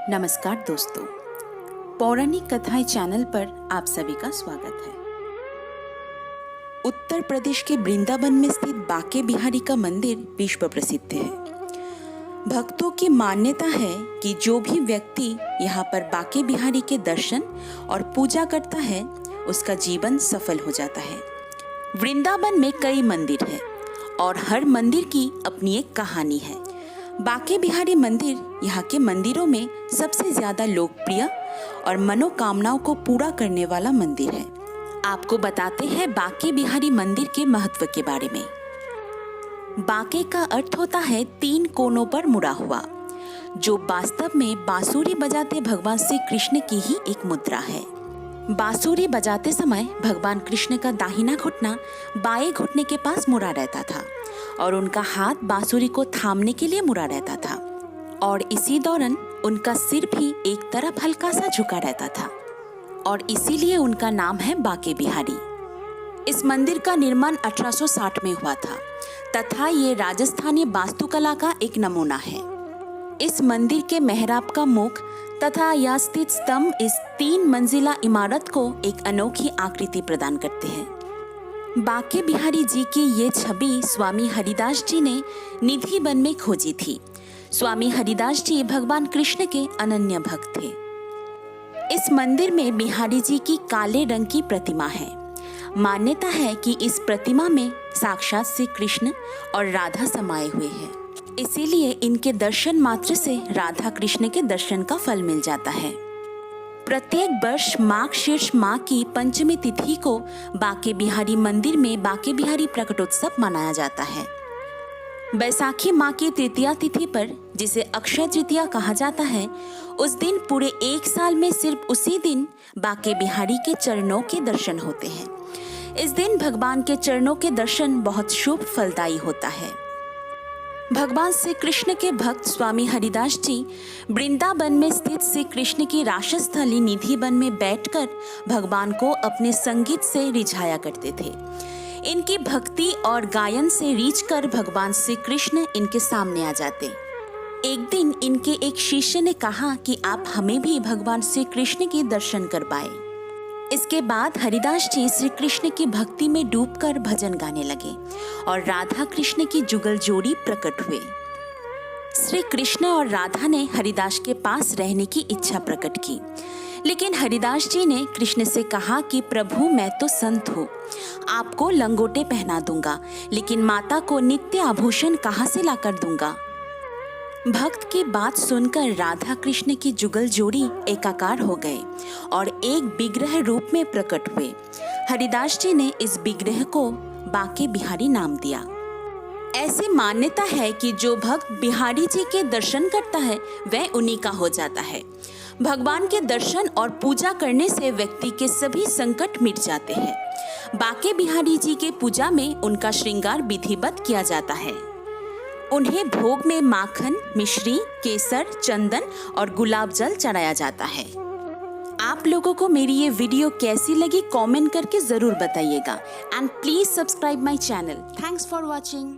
नमस्कार दोस्तों, पौराणिक कथाएं चैनल पर आप सभी का स्वागत है। उत्तर प्रदेश के वृंदावन में स्थित बांके बिहारी का मंदिर विश्व प्रसिद्ध है। भक्तों की मान्यता है कि जो भी व्यक्ति यहाँ पर बांके बिहारी के दर्शन और पूजा करता है उसका जीवन सफल हो जाता है। वृंदावन में कई मंदिर हैं और हर मंदिर की अपनी एक कहानी है। बांके बिहारी मंदिर यहाँ के मंदिरों में सबसे ज्यादा लोकप्रिय और मनोकामनाओं को पूरा करने वाला मंदिर है। आपको बताते हैं बांके बिहारी मंदिर के महत्व के बारे में। बांके का अर्थ होता है 3 कोनों पर मुड़ा हुआ, जो वास्तव में बांसुरी बजाते भगवान श्री कृष्ण की ही एक मुद्रा है। बांसुरी बजाते समय भगवान कृष्ण का दाहिना घुटना बाएं घुटने के पास मुड़ा रहता था और उनका हाथ बांसुरी को थामने के लिए मुड़ा रहता था और इसी दौरान उनका सिर भी एक तरफ हल्का सा झुका रहता था और इसीलिए उनका नाम है बांके बिहारी। इस मंदिर का निर्माण 1860 में हुआ था तथा ये राजस्थानी वास्तुकला का एक नमूना है। इस मंदिर के मेहराब का मुख तथा यहाँ स्थित स्तंभ इस 3 मंजिला इमारत को एक अनोखी आकृति प्रदान करते हैं। बांके बिहारी जी की ये छवि स्वामी हरिदास जी ने निधि वन में खोजी थी। स्वामी हरिदास जी भगवान कृष्ण के अनन्य भक्त थे। इस मंदिर में बिहारी जी की काले रंग की प्रतिमा है। मान्यता है कि इस प्रतिमा में साक्षात श्री कृष्ण और राधा समाये हुए हैं, इसीलिए इनके दर्शन मात्र से राधा कृष्ण के दर्शन का फल मिल जाता है। प्रत्येक वर्ष माघ शीर्ष माह की पंचमी तिथि को बांके बिहारी मंदिर में बांके बिहारी प्रकटोत्सव मनाया जाता है। बैसाखी माह की तृतीया तिथि पर, जिसे अक्षय तृतीया कहा जाता है, उस दिन पूरे 1 साल में सिर्फ उसी दिन बांके बिहारी के चरणों के दर्शन होते हैं। इस दिन भगवान के चरणों के दर्शन बहुत शुभ फलदायी होता है। भगवान श्री कृष्ण के भक्त स्वामी हरिदास जी वृंदावन में स्थित श्री कृष्ण की रासस्थली निधि वन में बैठकर भगवान को अपने संगीत से रिझाया करते थे। इनकी भक्ति और गायन से रीझकर भगवान श्री कृष्ण इनके सामने आ जाते। एक दिन इनके एक शिष्य ने कहा कि आप हमें भी भगवान श्री कृष्ण के दर्शन करवाएं। इसके बाद हरिदास जी श्री कृष्ण की भक्ति में डूबकर भजन गाने लगे और राधा कृष्ण की जुगल जोड़ी प्रकट हुए। श्री कृष्ण और राधा ने हरिदास के पास रहने की इच्छा प्रकट की, लेकिन हरिदास जी ने कृष्ण से कहा कि प्रभु, मैं तो संत हूँ, आपको लंगोटे पहना दूंगा, लेकिन माता को नित्य आभूषण कहाँ से लाकर दूंगा। भक्त की बात सुनकर राधा कृष्ण की जुगल जोड़ी एकाकार हो गए और एक विग्रह रूप में प्रकट हुए। हरिदास जी ने इस विग्रह को बांके बिहारी नाम दिया। ऐसी मान्यता है कि जो भक्त बिहारी जी के दर्शन करता है वह उन्हीं का हो जाता है। भगवान के दर्शन और पूजा करने से व्यक्ति के सभी संकट मिट जाते हैं। बांके बिहारी जी के पूजा में उनका श्रृंगार विधिवत किया जाता है। उन्हें भोग में माखन, मिश्री, केसर, चंदन और गुलाब जल चढ़ाया जाता है। आप लोगों को मेरी ये वीडियो कैसी लगी कमेंट करके जरूर बताइएगा and please subscribe my channel. Thanks for watching.